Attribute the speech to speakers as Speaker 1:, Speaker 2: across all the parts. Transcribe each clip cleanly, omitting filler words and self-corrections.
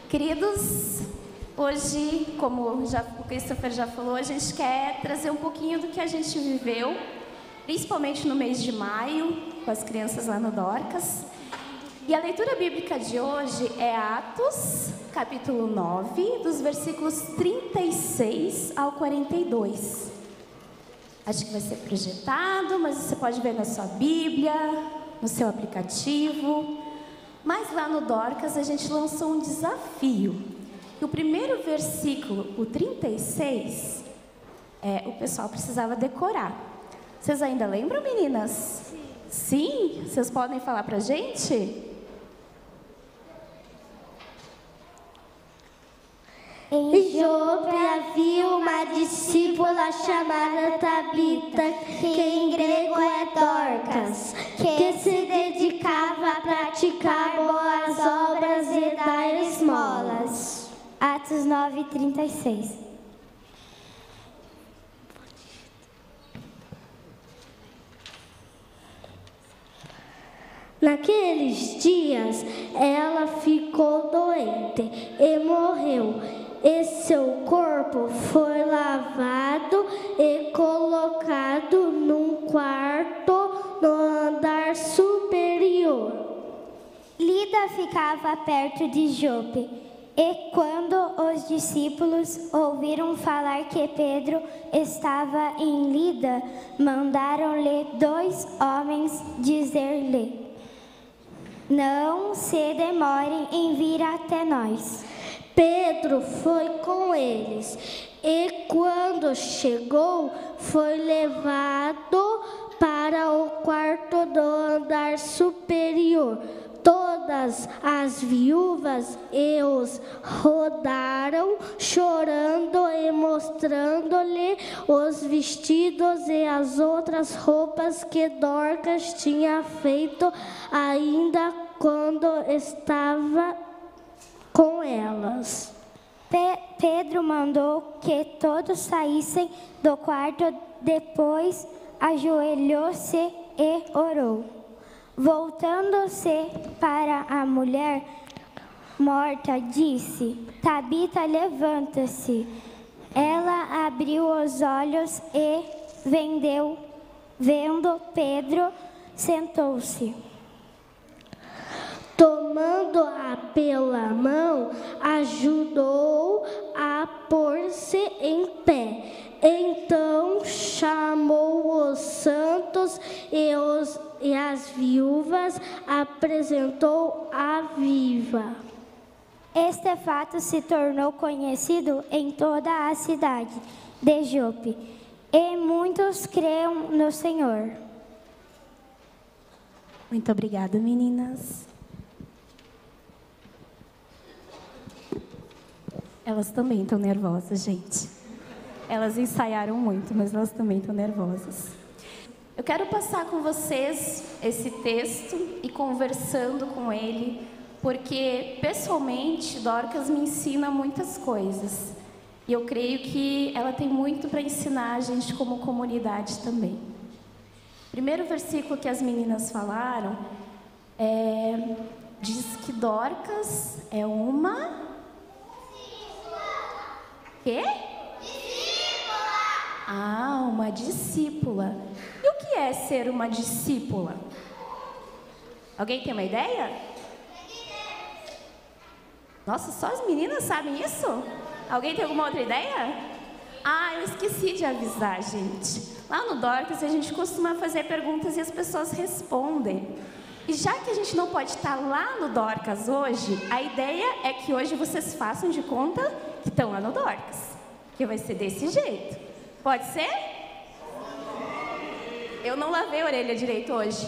Speaker 1: Queridos, hoje, como o Christopher já falou, a gente quer trazer um pouquinho do que a gente viveu, principalmente no mês de maio, com as crianças lá no Dorcas. E a leitura bíblica de hoje é Atos, capítulo 9, dos versículos 36 ao 42. Acho que vai ser projetado, mas você pode ver na sua Bíblia, no seu aplicativo. Mas lá no Dorcas a gente lançou um desafio. E o primeiro versículo, o 36, o pessoal precisava decorar. Vocês ainda lembram, meninas? Sim? Vocês podem falar pra gente?
Speaker 2: Em Jope havia uma discípula chamada Tabita, que em grego é Dorcas, que se dedicava a praticar boas obras e dar esmolas. Atos 9:36. Naqueles dias, ela ficou doente e morreu. E seu corpo foi lavado e colocado num quarto no andar superior. Lida ficava perto de Jope, e quando os discípulos ouviram falar que Pedro estava em Lida, mandaram-lhe 2 homens dizer-lhe: não se demorem em vir até nós. Pedro foi com eles, e quando chegou, foi levado para o quarto do andar superior. Todas as viúvas e os rodaram, chorando e mostrando-lhe os vestidos e as outras roupas que Dorcas tinha feito ainda quando estava com elas. Pedro mandou que todos saíssem do quarto, depois ajoelhou-se e orou. Voltando-se para a mulher morta, disse: Tabita, levanta-se. Ela abriu os olhos e, vendo Pedro, sentou-se. Tomando-a pela mão, ajudou a pôr-se em pé. Então chamou os santos e as viúvas, apresentou a viva. Este fato se tornou conhecido em toda a cidade de Jope, e muitos creram no Senhor.
Speaker 1: Muito obrigada, meninas. Elas também estão nervosas, gente. Elas ensaiaram muito, mas elas também estão nervosas. Eu quero passar com vocês esse texto e conversando com ele, porque, pessoalmente, Dorcas me ensina muitas coisas. E eu creio que ela tem muito para ensinar a gente como comunidade também. O primeiro versículo que as meninas falaram diz que Dorcas é uma... Quê? Uma discípula. E o que é ser uma discípula? Alguém tem uma ideia? Nossa, só as meninas sabem isso? Alguém tem alguma outra ideia? Eu esqueci de avisar, gente. Lá no Dorcas a gente costuma fazer perguntas e as pessoas respondem. E já que a gente não pode estar lá no Dorcas hoje, a ideia é que hoje vocês façam de conta que estão lá no Dorcas. Que vai ser desse jeito. Pode ser? Eu não lavei a orelha direito hoje.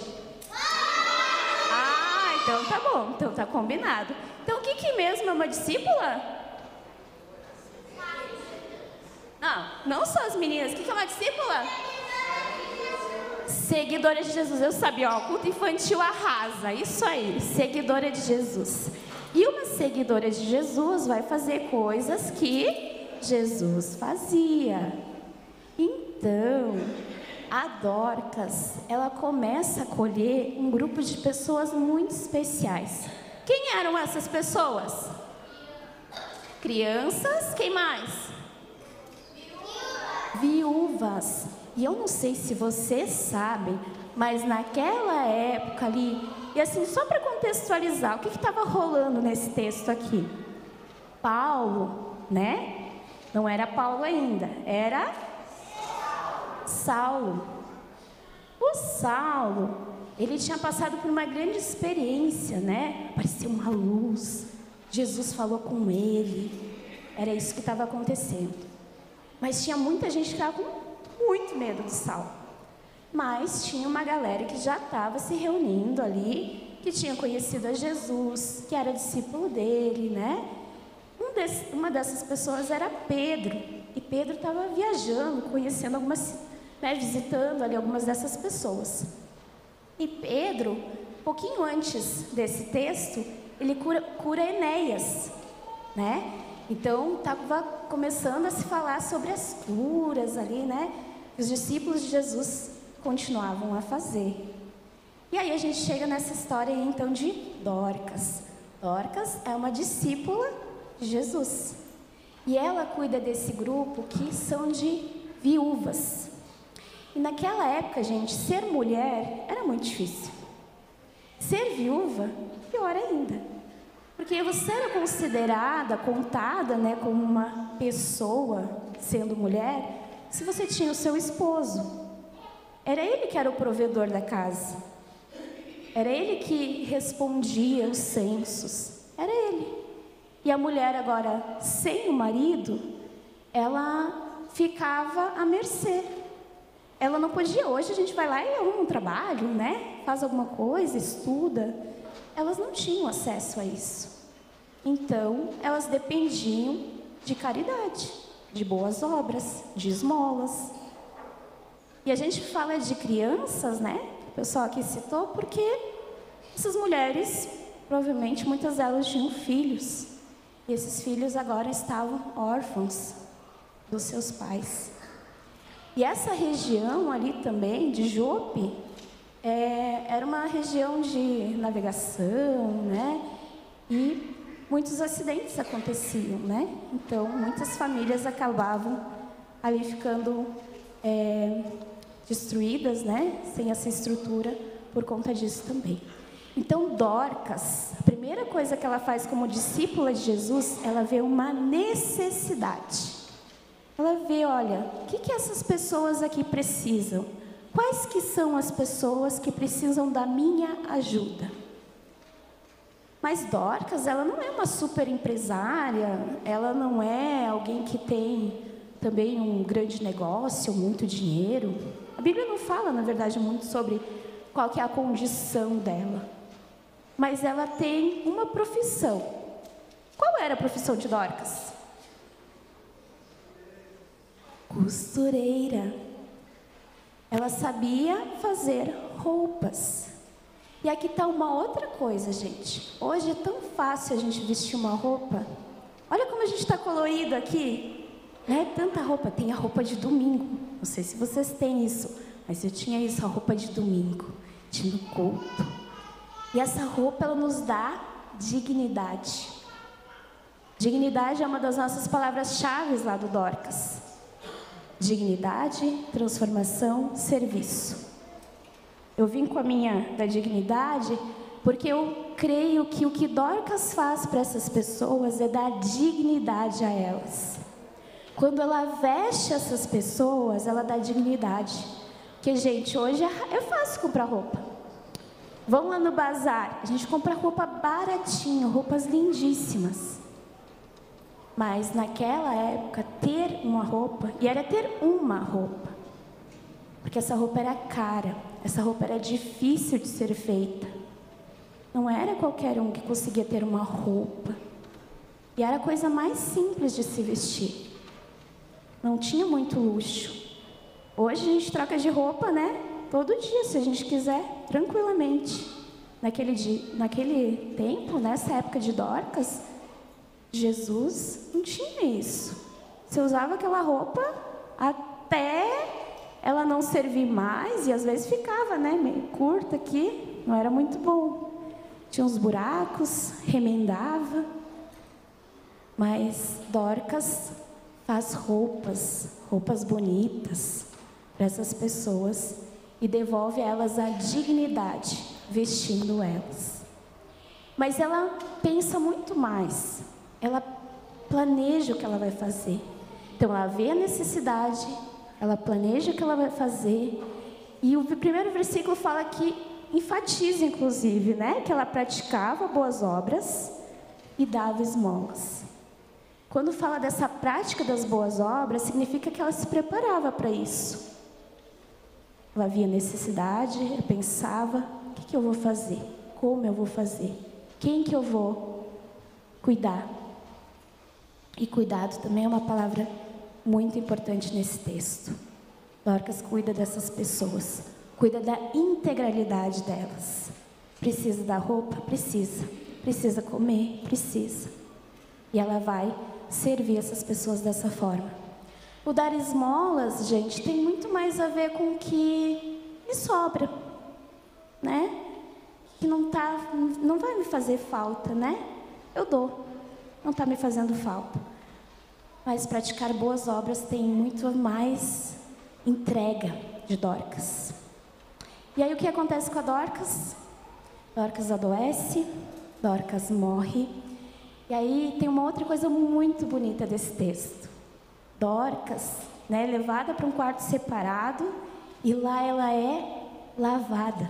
Speaker 1: Então tá bom. Então tá combinado. Então o que mesmo é uma discípula? Não só as meninas. O que é uma discípula? Seguidora de Jesus. Eu sabia, o culto infantil arrasa. Isso aí, seguidora de Jesus. E uma seguidora de Jesus vai fazer coisas que Jesus fazia. Então, a Dorcas, ela começa a acolher um grupo de pessoas muito especiais. Quem eram essas pessoas? Crianças, quem mais? Viúvas. E eu não sei se vocês sabem, mas naquela época ali, e assim, só para contextualizar, o que estava rolando nesse texto aqui? Paulo, né? Não era Paulo ainda, era Saulo. O Saulo, ele tinha passado por uma grande experiência, né? Apareceu uma luz, Jesus falou com ele, era isso que estava acontecendo. Mas tinha muita gente que estava com muito medo de Saulo. Mas tinha uma galera que já estava se reunindo ali, que tinha conhecido a Jesus, que era discípulo dele, né? Uma dessas pessoas era Pedro. E Pedro estava viajando, conhecendo algumas, né, visitando ali algumas dessas pessoas. E Pedro, um pouquinho antes desse texto, ele cura Enéas, né? Então, estava começando a se falar sobre as curas ali, né? Os discípulos de Jesus continuavam a fazer. E aí a gente chega nessa história aí, então, de Dorcas. Dorcas é uma discípula de Jesus. E ela cuida desse grupo que são de viúvas. E naquela época, gente, ser mulher era muito difícil. Ser viúva, pior ainda. Porque você era considerada, contada, né, como uma pessoa, sendo mulher, se você tinha o seu esposo. Era ele que era o provedor da casa. Era ele que respondia os censos. Era ele. E a mulher agora, sem o marido, ela ficava à mercê. Ela não podia. Hoje a gente vai lá e arruma um trabalho, né? Faz alguma coisa, estuda. Elas não tinham acesso a isso. Então, elas dependiam de caridade, de boas obras, de esmolas. E a gente fala de crianças, né? O pessoal aqui citou, porque essas mulheres, provavelmente muitas delas tinham filhos. E esses filhos agora estavam órfãos dos seus pais. E essa região ali também, de Jope, era uma região de navegação, né? E muitos acidentes aconteciam, né? Então, muitas famílias acabavam ali ficando destruídas, né? Sem essa estrutura, por conta disso também. Então, Dorcas, a primeira coisa que ela faz como discípula de Jesus, ela vê uma necessidade. Ela vê, olha, o que essas pessoas aqui precisam? Quais que são as pessoas que precisam da minha ajuda? Mas Dorcas, ela não é uma super empresária, ela não é alguém que tem também um grande negócio, muito dinheiro. A Bíblia não fala, na verdade, muito sobre qual que é a condição dela. Mas ela tem uma profissão. Qual era a profissão de Dorcas? Costureira. Ela sabia fazer roupas. E aqui está uma outra coisa, gente. Hoje é tão fácil a gente vestir uma roupa. Olha como a gente está colorido aqui. Né? Tanta roupa. Tem a roupa de domingo. Não sei se vocês têm isso, mas eu tinha isso, a roupa de domingo. Tinha o culto. E essa roupa, ela nos dá dignidade. Dignidade é uma das nossas palavras-chave lá do Dorcas. Dignidade, transformação, serviço. Eu vim com a minha da dignidade porque eu creio que o que Dorcas faz para essas pessoas é dar dignidade a elas. Quando ela veste essas pessoas, ela dá dignidade. Porque, gente, hoje é fácil comprar roupa. Vamos lá no bazar, a gente compra roupa baratinha, roupas lindíssimas. Mas naquela época, ter uma roupa, e era ter uma roupa, porque essa roupa era cara, essa roupa era difícil de ser feita. Não era qualquer um que conseguia ter uma roupa. E era a coisa mais simples de se vestir. Não tinha muito luxo. Hoje a gente troca de roupa, né? Todo dia, se a gente quiser, tranquilamente. Naquele tempo, nessa época de Dorcas, Jesus não tinha isso. Você usava aquela roupa até ela não servir mais, e às vezes ficava, né, meio curta aqui, não era muito bom. Tinha uns buracos, remendava. Mas Dorcas faz roupas bonitas para essas pessoas e devolve a elas a dignidade, vestindo elas. Mas ela pensa muito mais, ela planeja o que ela vai fazer. Então ela vê a necessidade, ela planeja o que ela vai fazer, e o primeiro versículo fala que enfatiza, inclusive, né, que ela praticava boas obras e dava esmolas. Quando fala dessa prática das boas obras, significa que ela se preparava para isso. Ela via necessidade, pensava, o que eu vou fazer? Como eu vou fazer? Quem que eu vou cuidar? E cuidado também é uma palavra muito importante nesse texto. Dorcas cuida dessas pessoas, cuida da integralidade delas. Precisa da roupa? Precisa. Precisa comer? Precisa. E ela vai servir essas pessoas dessa forma. O dar esmolas, gente, tem muito mais a ver com o que me sobra, né? Que não vai me fazer falta, né? Eu dou, não está me fazendo falta. Mas praticar boas obras tem muito mais entrega de Dorcas. E aí o que acontece com a Dorcas? Dorcas adoece, Dorcas morre. E aí tem uma outra coisa muito bonita desse texto. Dorcas, né, levada para um quarto separado, e lá ela é lavada.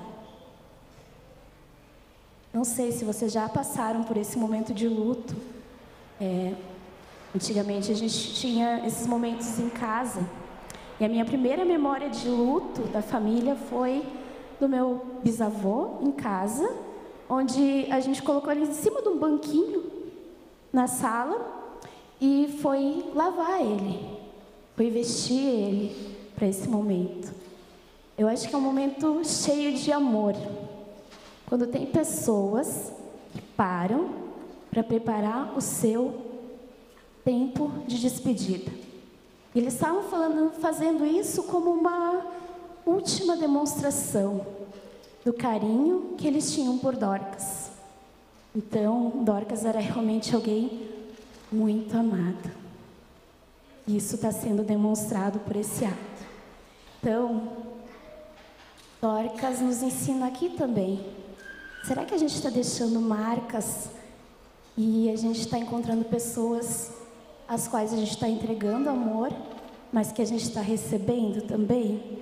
Speaker 1: Não sei se vocês já passaram por esse momento de luto. Antigamente a gente tinha esses momentos em casa. E a minha primeira memória de luto da família foi do meu bisavô em casa, onde a gente colocou ele em cima de um banquinho na sala e foi lavar ele, foi vestir ele para esse momento. Eu acho que é um momento cheio de amor, quando tem pessoas que param para preparar o seu tempo de despedida. Eles estavam fazendo isso como uma última demonstração do carinho que eles tinham por Dorcas. Então, Dorcas era realmente alguém muito amada. Isso está sendo demonstrado por esse ato. Então, Dorcas nos ensina aqui também. Será que a gente está deixando marcas e a gente está encontrando pessoas às quais a gente está entregando amor, mas que a gente está recebendo também?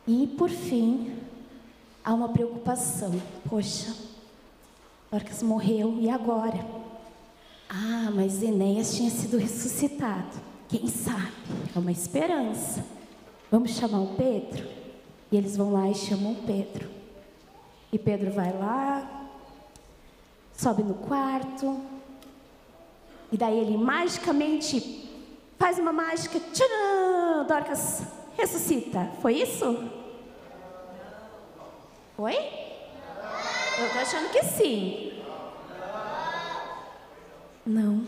Speaker 1: E, por fim, há uma preocupação. Poxa, Dorcas morreu, e agora? Ah, mas Enéas tinha sido ressuscitado. Quem sabe? É uma esperança. Vamos chamar o Pedro? E eles vão lá e chamam o Pedro. E Pedro vai lá, sobe no quarto, e daí ele magicamente faz uma mágica, tcharam! Dorcas ressuscita. Foi isso? Foi? Eu tô achando que sim. Não.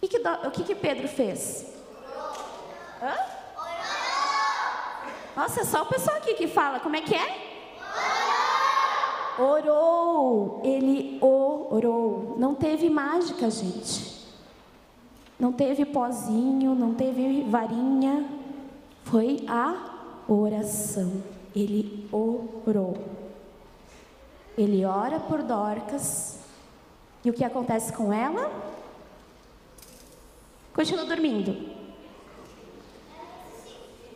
Speaker 1: O que Pedro fez? Hã? Nossa, é só o pessoal aqui que fala. Como é que é? Orou. Ele orou. Não teve mágica, gente. Não teve pozinho, não teve varinha. Foi a oração. Ele orou. Ele ora por Dorcas. E o que acontece com ela? Continua dormindo.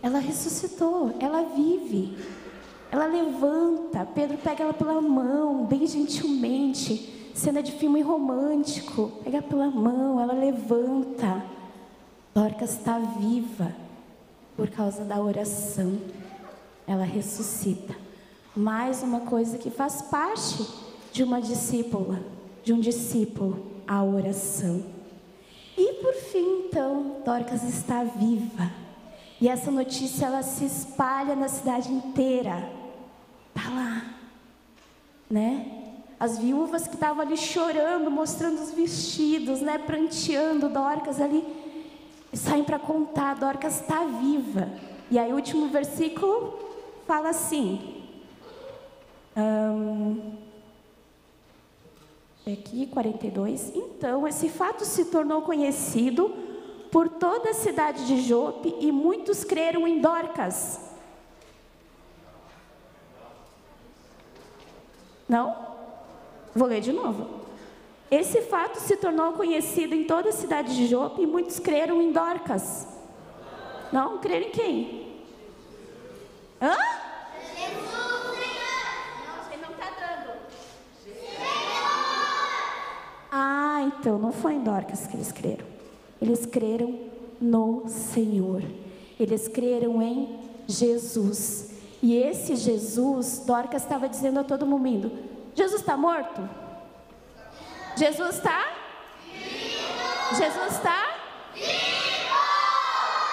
Speaker 1: Ela ressuscitou, ela vive. Ela levanta, Pedro pega ela pela mão, bem gentilmente. Cena de filme romântico. Pega pela mão, ela levanta. Dorcas está viva por causa da oração. Ela ressuscita. Mais uma coisa que faz parte de uma discípula, de um discípulo, a oração. E por fim, então, Dorcas está viva. E essa notícia, ela se espalha na cidade inteira. Tá lá, né? As viúvas que estavam ali chorando, mostrando os vestidos, né? Pranteando Dorcas ali, saem para contar, Dorcas está viva. E aí o último versículo fala assim... aqui, 42. Então, esse fato se tornou conhecido por toda a cidade de Jope e muitos creram em Dorcas. Não? Vou ler de novo. Esse fato se tornou conhecido em toda a cidade de Jope e muitos creram em Dorcas. Não? Creram em quem? Hã? Jesus, Senhor. Ele não está dando. Ah, então não foi em Dorcas que eles creram. Eles creram no Senhor. Eles creram em Jesus. E esse Jesus, Dorcas estava dizendo a todo mundo: Jesus está morto? Jesus está? Jesus está?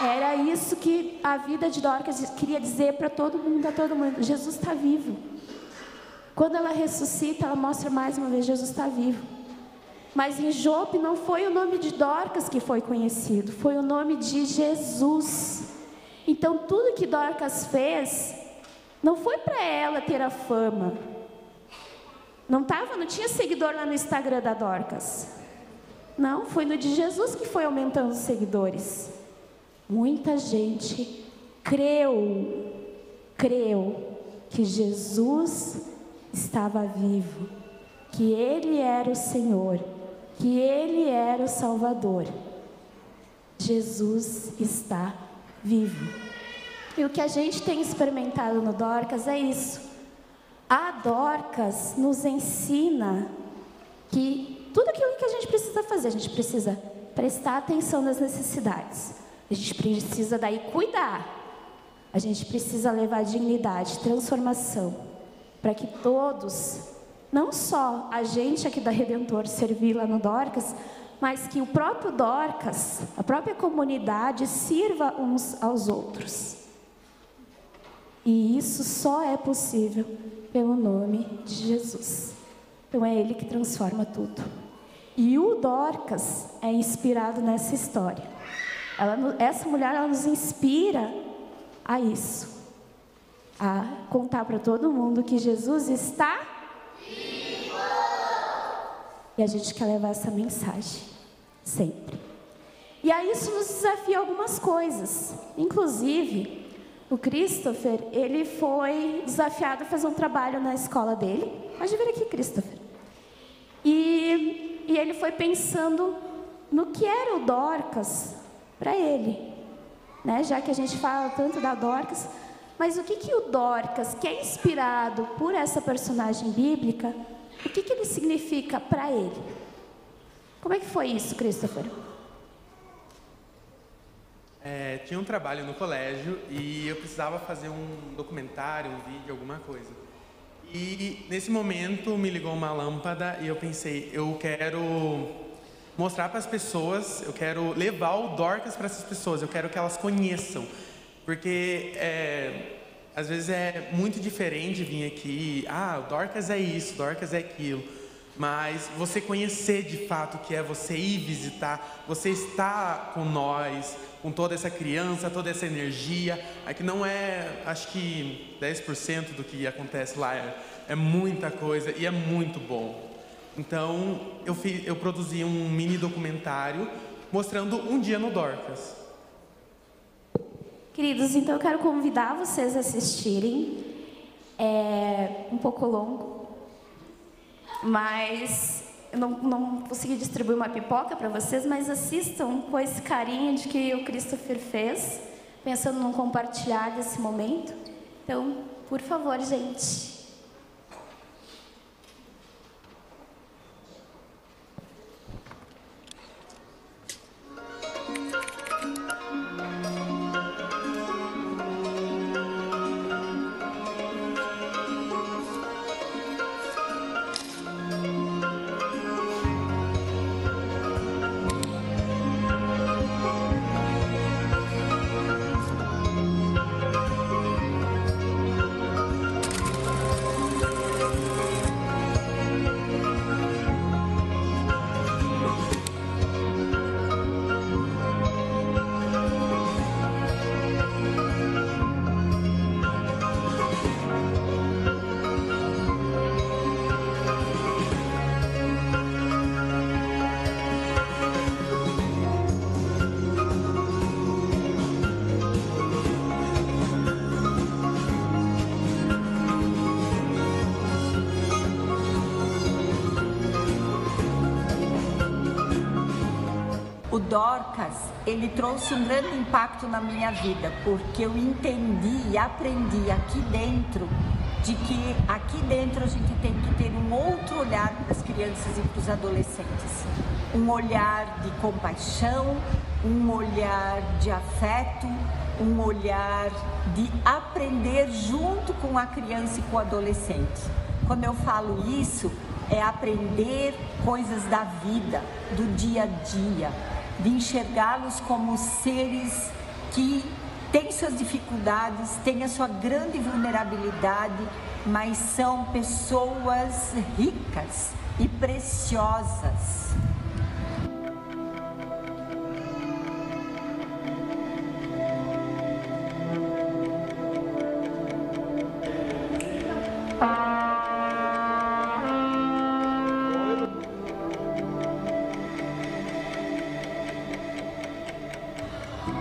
Speaker 1: Era isso que a vida de Dorcas queria dizer para todo mundo, a todo mundo. Jesus está vivo. Quando ela ressuscita, ela mostra mais uma vez: Jesus está vivo. Mas em Jope não foi o nome de Dorcas que foi conhecido, foi o nome de Jesus. Então tudo que Dorcas fez não foi para ela ter a fama. Não tinha seguidor lá no Instagram da Dorcas. Não, foi no de Jesus que foi aumentando os seguidores. Muita gente creu que Jesus estava vivo, que Ele era o Senhor, que Ele era o Salvador. Jesus está vivo. E o que a gente tem experimentado no Dorcas é isso. A Dorcas nos ensina que tudo aquilo que a gente precisa fazer, a gente precisa prestar atenção nas necessidades. A gente precisa daí cuidar. A gente precisa levar dignidade, transformação, para que todos, não só a gente aqui da Redentor servir lá no Dorcas, mas que o próprio Dorcas, a própria comunidade, sirva uns aos outros. E isso só é possível pelo nome de Jesus. Então é Ele que transforma tudo. E o Dorcas é inspirado nessa história. Essa mulher, ela nos inspira a isso. A contar para todo mundo que Jesus está vivo. E a gente quer levar essa mensagem sempre. E aí isso nos desafia algumas coisas. Inclusive, o Christopher, ele foi desafiado a fazer um trabalho na escola dele. Pode vir aqui, Christopher. E ele foi pensando no que era o Dorcas para ele, né? Já que a gente fala tanto da Dorcas, mas o que o Dorcas, que é inspirado por essa personagem bíblica, o que ele significa para ele? Como é que foi isso, Christopher?
Speaker 3: Tinha um trabalho no colégio e eu precisava fazer um documentário, um vídeo, alguma coisa. E nesse momento me ligou uma lâmpada e eu pensei, eu quero mostrar para as pessoas, eu quero levar o Dorcas para essas pessoas, eu quero que elas conheçam. Porque às vezes é muito diferente vir aqui, o Dorcas é isso, Dorcas é aquilo. Mas você conhecer de fato o que é você ir visitar, você estar com nós, com toda essa criança, toda essa energia. Aqui não é, acho que 10% do que acontece lá, é muita coisa e é muito bom. Então eu produzi um mini documentário mostrando um dia no Dorcas.
Speaker 1: Queridos, então eu quero convidar vocês a assistirem. É um pouco longo, mas eu não consegui distribuir uma pipoca para vocês, mas assistam com esse carinho de que o Christopher fez, pensando num compartilhar desse momento. Então, por favor, gente.
Speaker 4: Dorcas, ele trouxe um grande impacto na minha vida, porque eu entendi e aprendi aqui dentro de que aqui dentro a gente tem que ter um outro olhar para as crianças e para os adolescentes. Um olhar de compaixão, um olhar de afeto, um olhar de aprender junto com a criança e com o adolescente. Quando eu falo isso, é aprender coisas da vida, do dia a dia, de enxergá-los como seres que têm suas dificuldades, têm a sua grande vulnerabilidade, mas são pessoas ricas e preciosas.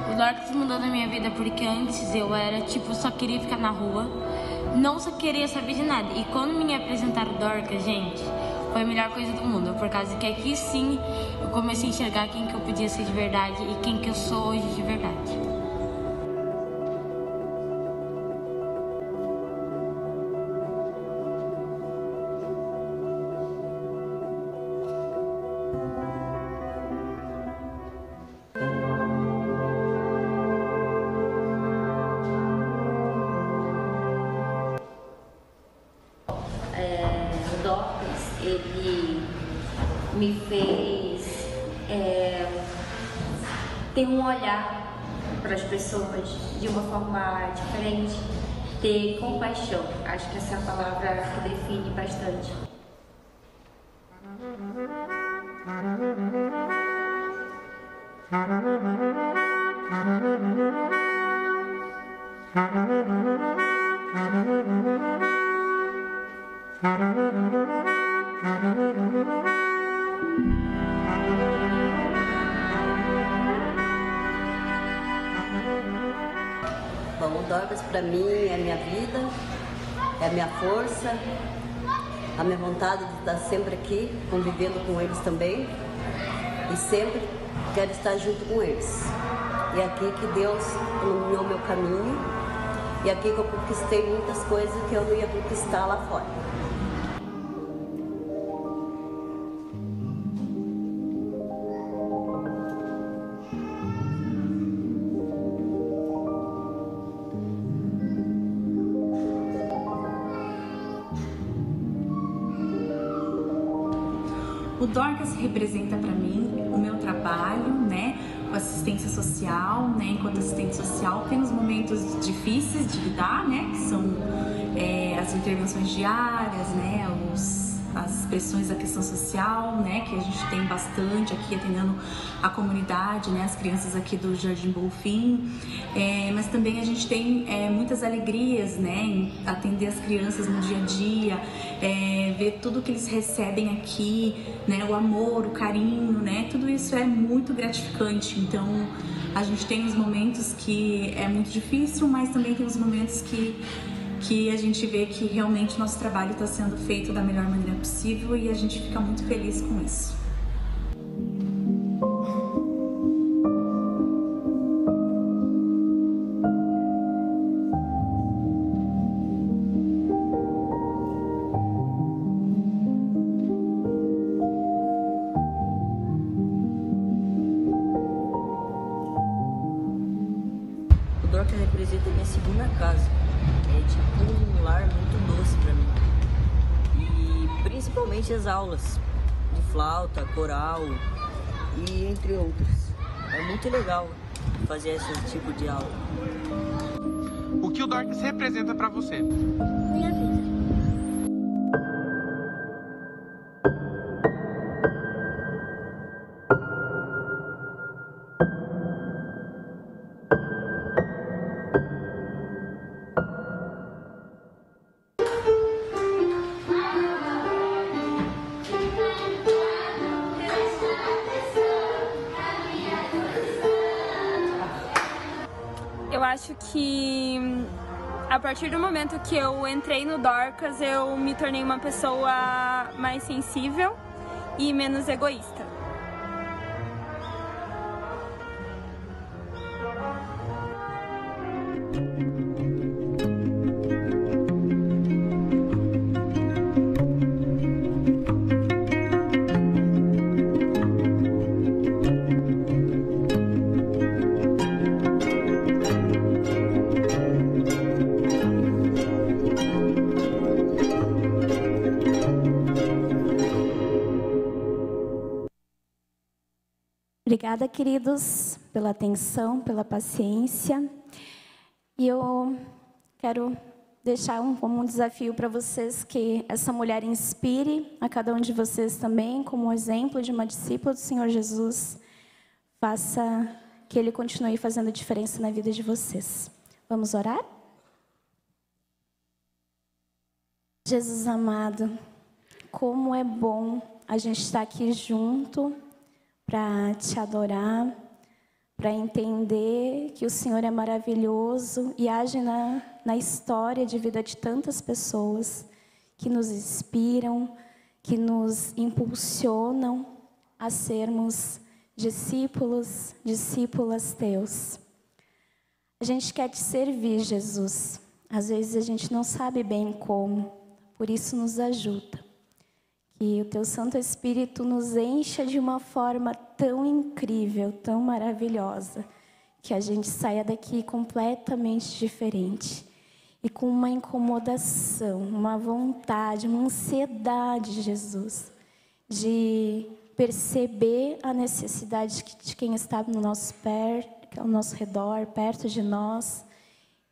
Speaker 5: O Dorcas mudou na minha vida porque antes eu era tipo, só queria ficar na rua, não só queria saber de nada. E quando me apresentaram o Dorcas, gente, foi a melhor coisa do mundo, por causa que aqui sim eu comecei a enxergar quem que eu podia ser de verdade e quem que eu sou hoje de verdade.
Speaker 6: O Dorcas, ele me fez ter um olhar para as pessoas de uma forma diferente, ter compaixão. Acho que essa é a palavra que define bastante.
Speaker 7: Bom, o Dorcas para mim é a minha vida, é a minha força, a minha vontade de estar sempre aqui, convivendo com eles também, e sempre quero estar junto com eles. E é aqui que Deus iluminou meu caminho, e é aqui que eu conquistei muitas coisas que eu não ia conquistar lá fora.
Speaker 8: O Dorcas representa para mim o meu trabalho, né, com assistência social, né, enquanto assistente social temos momentos difíceis de lidar, né, que são as intervenções diárias, né, as expressões da questão social, né, que a gente tem bastante aqui atendendo a comunidade, né, as crianças aqui do Jardim Bonfim, mas também a gente tem muitas alegrias, né, em atender as crianças no dia a dia, ver tudo que eles recebem aqui, né, o amor, o carinho, né, tudo isso é muito gratificante. Então a gente tem os momentos que é muito difícil, mas também tem os momentos que a gente vê que realmente nosso trabalho está sendo feito da melhor maneira possível e a gente fica muito feliz com isso.
Speaker 7: O Dorcas representa a minha segunda casa. É tipo um lar muito doce para mim. E principalmente as aulas de flauta, coral e entre outras. É muito legal fazer esse tipo de aula.
Speaker 3: O que o Dorcas representa para você?
Speaker 2: Minha vida.
Speaker 9: Eu acho que a partir do momento que eu entrei no Dorcas, eu me tornei uma pessoa mais sensível e menos egoísta.
Speaker 1: Obrigada, queridos, pela atenção, pela paciência. E eu quero deixar como um desafio para vocês que essa mulher inspire a cada um de vocês também, como um exemplo de uma discípula do Senhor Jesus. Faça que Ele continue fazendo diferença na vida de vocês. Vamos orar? Jesus amado, como é bom a gente estar aqui junto para te adorar, para entender que o Senhor é maravilhoso e age na história de vida de tantas pessoas que nos inspiram, que nos impulsionam a sermos discípulos, discípulas teus. A gente quer te servir, Jesus. Às vezes a gente não sabe bem como, por isso nos ajuda. Que o teu Santo Espírito nos encha de uma forma tão incrível, tão maravilhosa, que a gente saia daqui completamente diferente. E com uma incomodação, uma vontade, uma ansiedade, Jesus, de perceber a necessidade de quem está no nosso ao nosso redor, perto de nós,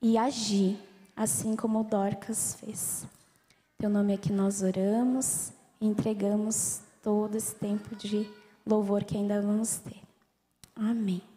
Speaker 1: e agir, assim como o Dorcas fez. Teu nome é que nós oramos e entregamos todo esse tempo de louvor que ainda vamos ter. Amém.